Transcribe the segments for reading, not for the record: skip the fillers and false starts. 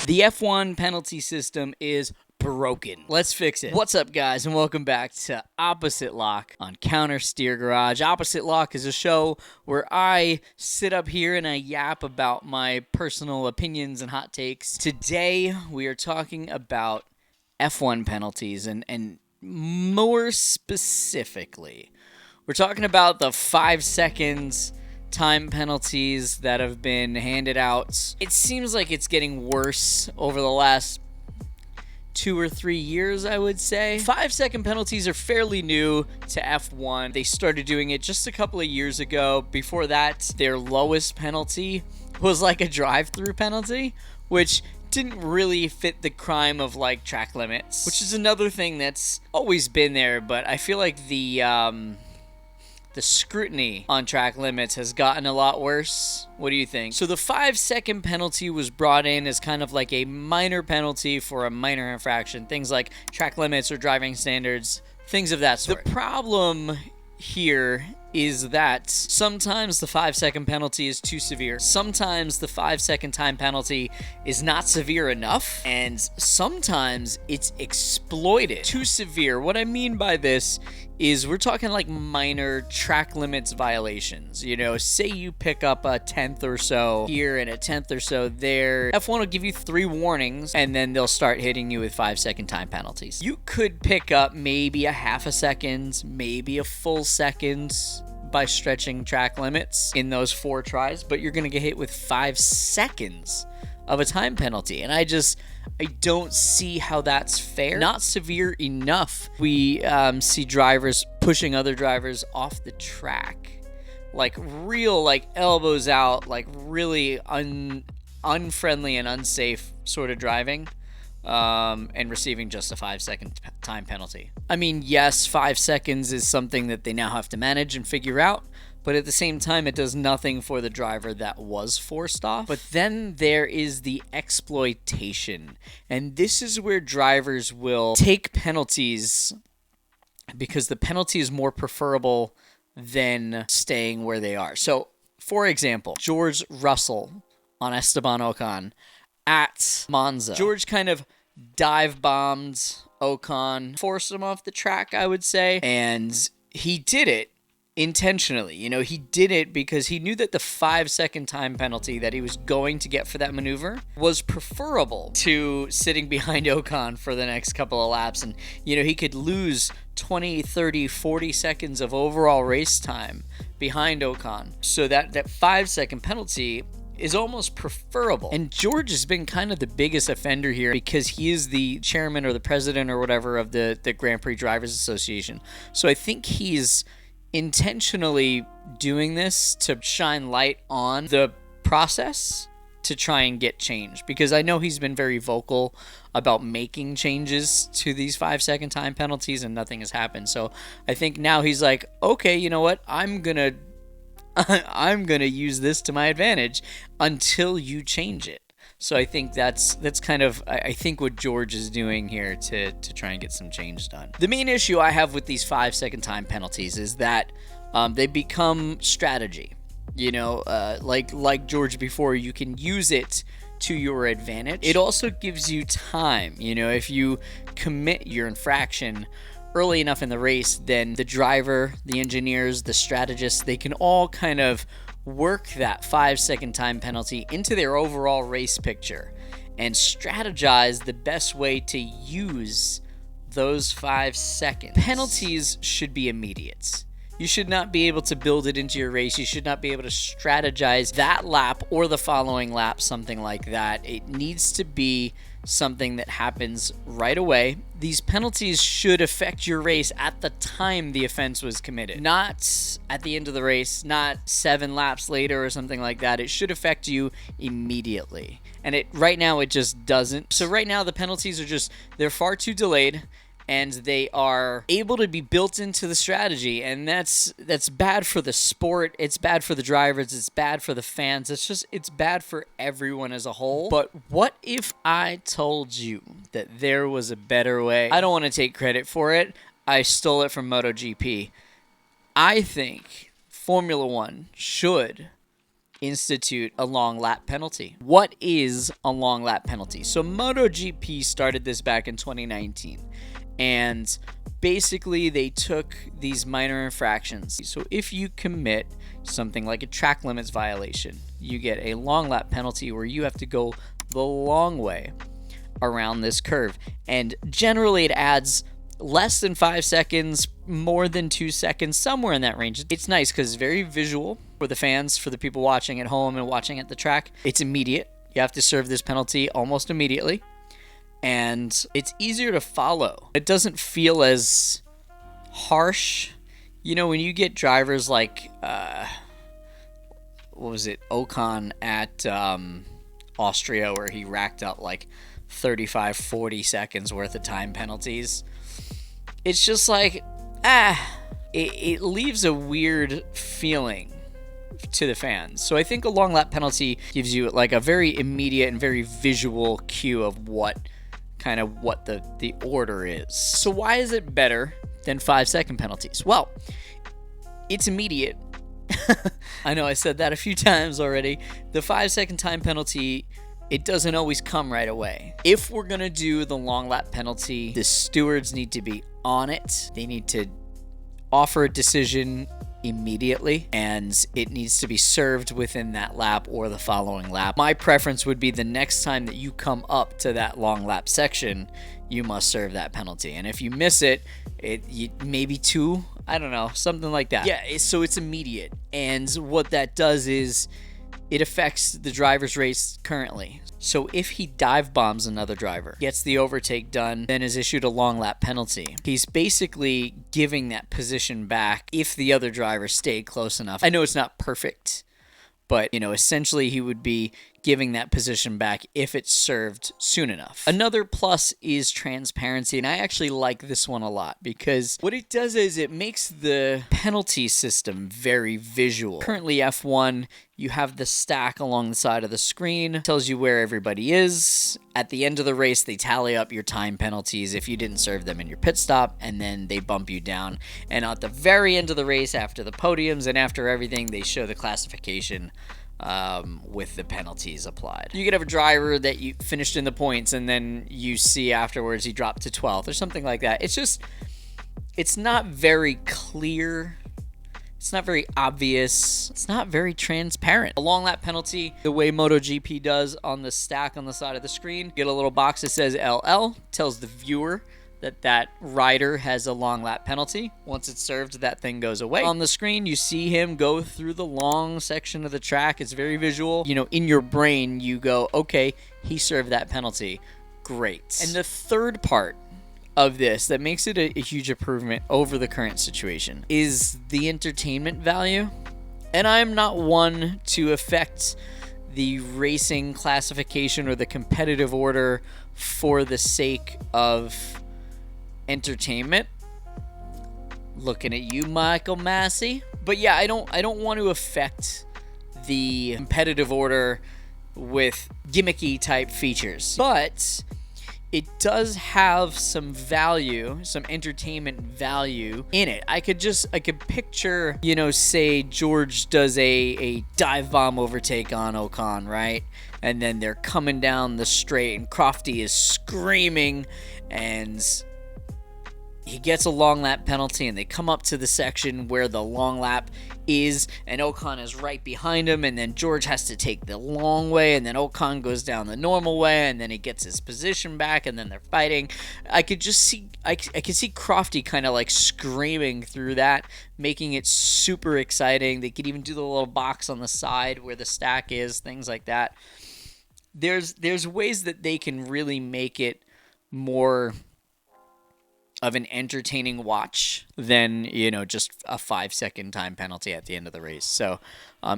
The F1 penalty system is broken. Let's fix it. What's up, guys, and welcome back to Opposite Lock on Counter Steer Garage. Opposite Lock is a show where I sit up here and I yap about my personal opinions and hot takes. Today, we are talking about F1 penalties, and more specifically, we're talking about the 5 seconds time penalties that have been handed out. It seems like it's getting worse over the last 2 or 3 years, I would say. 5-second penalties are fairly new to F1. They started doing it just a couple of years ago. Before that, their lowest penalty was like a drive-through penalty, which didn't really fit the crime of like track limits, which is another thing that's always been there, but I feel like the scrutiny on track limits has gotten a lot worse. What do you think? So the 5-second penalty was brought in as kind of like a minor penalty for a minor infraction, things like track limits or driving standards, things of that sort. The problem here is that sometimes the 5-second penalty is too severe. Sometimes the 5-second time penalty is not severe enough, and sometimes it's exploited. Too severe. What I mean by this is we're talking like minor track limits violations. You know, say you pick up a 10th or so here and a 10th or so there. F1 will give you 3 warnings, and then they'll start hitting you with 5-second time penalties. You could pick up maybe a half a second, maybe a full second by stretching track limits in those 4 tries, but you're going to get hit with 5 seconds of a time penalty. And I don't see how that's fair. Not severe enough. We see drivers pushing other drivers off the track. Like real, like elbows out, like really unfriendly and unsafe sort of driving. And receiving just a 5-second time penalty. I mean, yes, 5 seconds is something that they now have to manage and figure out, but at the same time, it does nothing for the driver that was forced off. But then there is the exploitation, and this is where drivers will take penalties because the penalty is more preferable than staying where they are. So, for example, George Russell on Esteban Ocon at Monza. George kind of dive bombed Ocon, forced him off the track, I would say, and he did it intentionally. You know, he did it because he knew that the 5-second time penalty that he was going to get for that maneuver was preferable to sitting behind Ocon for the next couple of laps, and you know, he could lose 20, 30, 40 seconds of overall race time behind Ocon. So that 5-second penalty is almost preferable. And George has been kind of the biggest offender here because he is the chairman or the president or whatever of the Grand Prix Drivers Association. So I think he's intentionally doing this to shine light on the process to try and get change, because I know he's been very vocal about making changes to these 5-second time penalties and nothing has happened. So I think now he's like, okay, you know what? I'm gonna use this to my advantage until you change it. So I think that's kind of, I think what George is doing here to try and get some change done. The main issue I have with these 5-second time penalties is that they become strategy. You know, like George before, you can use it to your advantage. It also gives you time. You know, if you commit your infraction early enough in the race, then the driver, the engineers, the strategists, they can all kind of work that 5-second time penalty into their overall race picture and strategize the best way to use those 5 seconds. Penalties should be immediate. You should not be able to build it into your race. You should not be able to strategize that lap or the following lap, something like that. It needs to be something that happens right away. These penalties should affect your race at the time the offense was committed, not at the end of the race, not 7 laps later or something like that. It should affect you immediately. And right now it just doesn't. So right now the penalties they're far too delayed, and they are able to be built into the strategy, and that's bad for the sport. It's bad for the drivers. It's bad for the fans. It's bad for everyone as a whole. But what if I told you that there was a better way? I don't want to take credit for it. I stole it from MotoGP. I think Formula One should institute a long lap penalty. What is a long lap penalty? So MotoGP started this back in 2019, and basically they took these minor infractions. So if you commit something like a track limits violation, you get a long lap penalty where you have to go the long way around this curve, and generally it adds less than 5 seconds, more than 2 seconds, somewhere in that range. It's nice because it's very visual for the fans, for the people watching at home and watching at the track. It's immediate. You have to serve this penalty almost immediately, and it's easier to follow. It doesn't feel as harsh. You know, when you get drivers like what was it, Ocon at Austria, where he racked up like 35-40 seconds worth of time penalties, it's just like, it leaves a weird feeling to the fans. So I think a long lap penalty gives you like a very immediate and very visual cue of what the order is. So why is it better than 5-second penalties? Well, it's immediate. I know I said that a few times already. The 5-second time penalty, it doesn't always come right away. If we're going to do the long lap penalty, the stewards need to be on it. They need to offer a decision immediately, and it needs to be served within that lap or the following lap. My preference would be the next time that you come up to that long lap section, you must serve that penalty. And if you miss it, maybe 2, I don't know, something like that. Yeah, so it's immediate. And what that does is it affects the driver's race currently. So if he dive bombs another driver, gets the overtake done, then is issued a long lap penalty, he's basically giving that position back if the other driver stayed close enough. I know it's not perfect, but, you know, essentially he would be giving that position back if it's served soon enough. Another plus is transparency, and I actually like this one a lot because what it does is it makes the penalty system very visual. Currently F1, you have the stack along the side of the screen, tells you where everybody is. At the end of the race, they tally up your time penalties if you didn't serve them in your pit stop, and then they bump you down. And at the very end of the race, after the podiums and after everything, they show the classification with the penalties applied. You could have a driver that you finished in the points and then you see afterwards he dropped to 12th or something like that. It's not very clear. It's not very obvious. It's not very transparent. A long lap penalty, the way MotoGP does on the stack on the side of the screen, you get a little box that says LL, tells the viewer that rider has a long lap penalty. Once it's served, that thing goes away. On the screen, you see him go through the long section of the track. It's very visual. You know, in your brain, you go, okay, he served that penalty. Great. And the third part of this that makes it a huge improvement over the current situation is the entertainment value. And I'm not one to affect the racing classification or the competitive order for the sake of entertainment. Looking at you, Michael Massey. But yeah, I don't want to affect the competitive order with gimmicky type features. But it does have some value, some entertainment value in it. I could picture, you know, say George does a dive bomb overtake on Ocon, right? And then they're coming down the straight and Crofty is screaming and he gets a long lap penalty, and they come up to the section where the long lap is, and Ocon is right behind him, and then George has to take the long way, and then Ocon goes down the normal way, and then he gets his position back, and then they're fighting. I could see Crofty kind of like screaming through that, making it super exciting. They could even do the little box on the side where the stack is, things like that. There's ways that they can really make it more of an entertaining watch than, you know, just a 5-second time penalty at the end of the race. So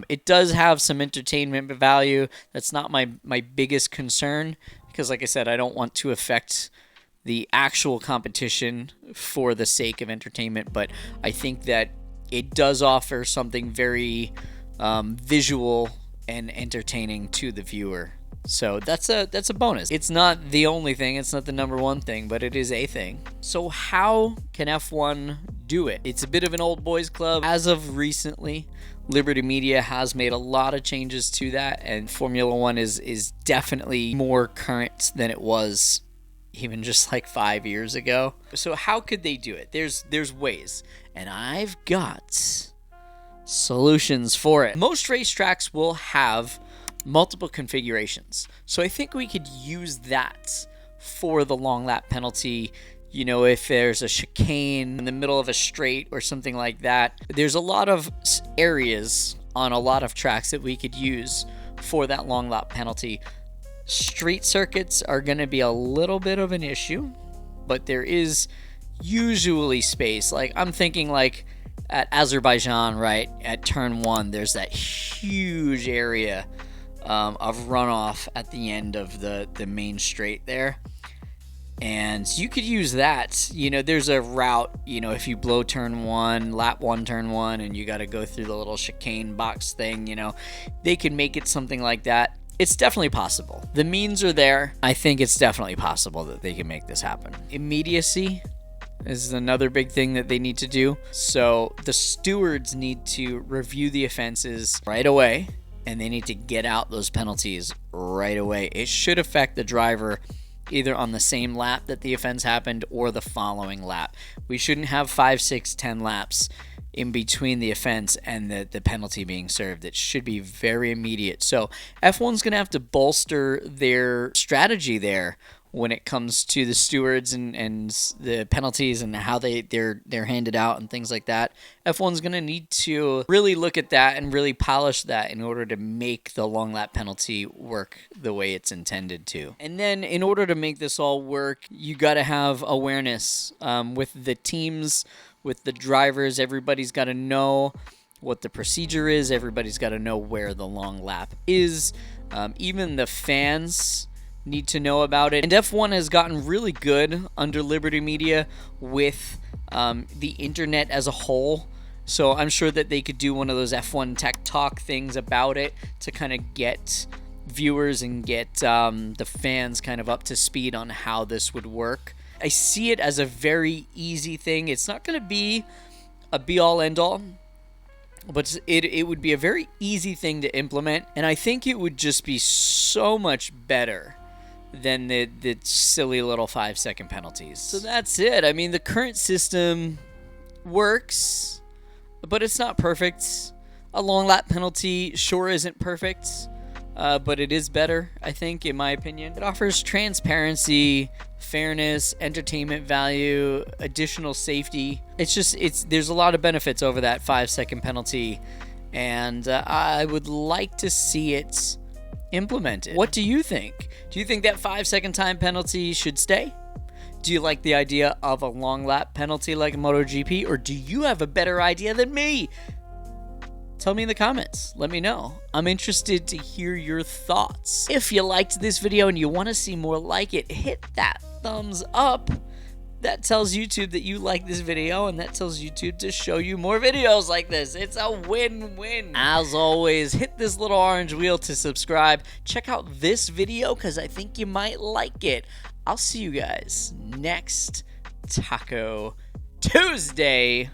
it does have some entertainment value. That's not my biggest concern because, like I said, I don't want to affect the actual competition for the sake of entertainment, but I think that it does offer something very visual and entertaining to the viewer. So that's a bonus. It's not the only thing, it's not the number one thing, but it is a thing. So how can F1 do it? It's a bit of an old boys club. As of recently, Liberty Media has made a lot of changes to that, and Formula One is definitely more current than it was even just like 5 years ago. So how could they do it? There's ways, and I've got solutions for it. Most racetracks will have multiple configurations, so I think we could use that for the long lap penalty. You know, if there's a chicane in the middle of a straight or something like that, there's a lot of areas on a lot of tracks that we could use for that long lap penalty. Street circuits are going to be a little bit of an issue, but there is usually space. Like, I'm thinking like at Azerbaijan, right, at turn 1, there's that huge area of runoff at the end of the main straight there. And you could use that. You know, there's a route, you know, if you blow turn 1, lap 1, turn 1, and you got to go through the little chicane box thing, you know, they can make it something like that. It's definitely possible. The means are there. I think it's definitely possible that they can make this happen. Immediacy is another big thing that they need to do. So the stewards need to review the offenses right away, and they need to get out those penalties right away. It should affect the driver either on the same lap that the offense happened or the following lap. We shouldn't have 5, 6, 10 laps in between the offense and the penalty being served. It should be very immediate. So F1's going to have to bolster their strategy there when it comes to the stewards and the penalties and how they're handed out and things like that. F1's going to need to really look at that and really polish that in order to make the long lap penalty work the way it's intended to. And then in order to make this all work, you got to have awareness with the teams, with the drivers. Everybody's got to know what the procedure is. Everybody's got to know where the long lap is. Even the fans need to know about it. And F1 has gotten really good under Liberty Media with the internet as a whole. So I'm sure that they could do one of those F1 Tech Talk things about it to kind of get viewers and get the fans kind of up to speed on how this would work. I see it as a very easy thing. It's not going to be a be-all, end-all, but it would be a very easy thing to implement. And I think it would just be so much better than the silly little 5-second penalties. So that's it. I mean, the current system works, but it's not perfect. A long lap penalty sure isn't perfect, but it is better, I think, in my opinion. It offers transparency, fairness, entertainment value, additional safety. There's a lot of benefits over that 5-second penalty, and I would like to see it implemented. What do you think? Do you think that 5-second time penalty should stay? Do you like the idea of a long lap penalty like MotoGP, or do you have a better idea than me? Tell me in the comments. Let me know. I'm interested to hear your thoughts. If you liked this video and you want to see more like it, hit that thumbs up. That tells YouTube that you like this video, and that tells YouTube to show you more videos like this. It's a win-win. As always, hit this little orange wheel to subscribe. Check out this video because I think you might like it. I'll see you guys next Taco Tuesday.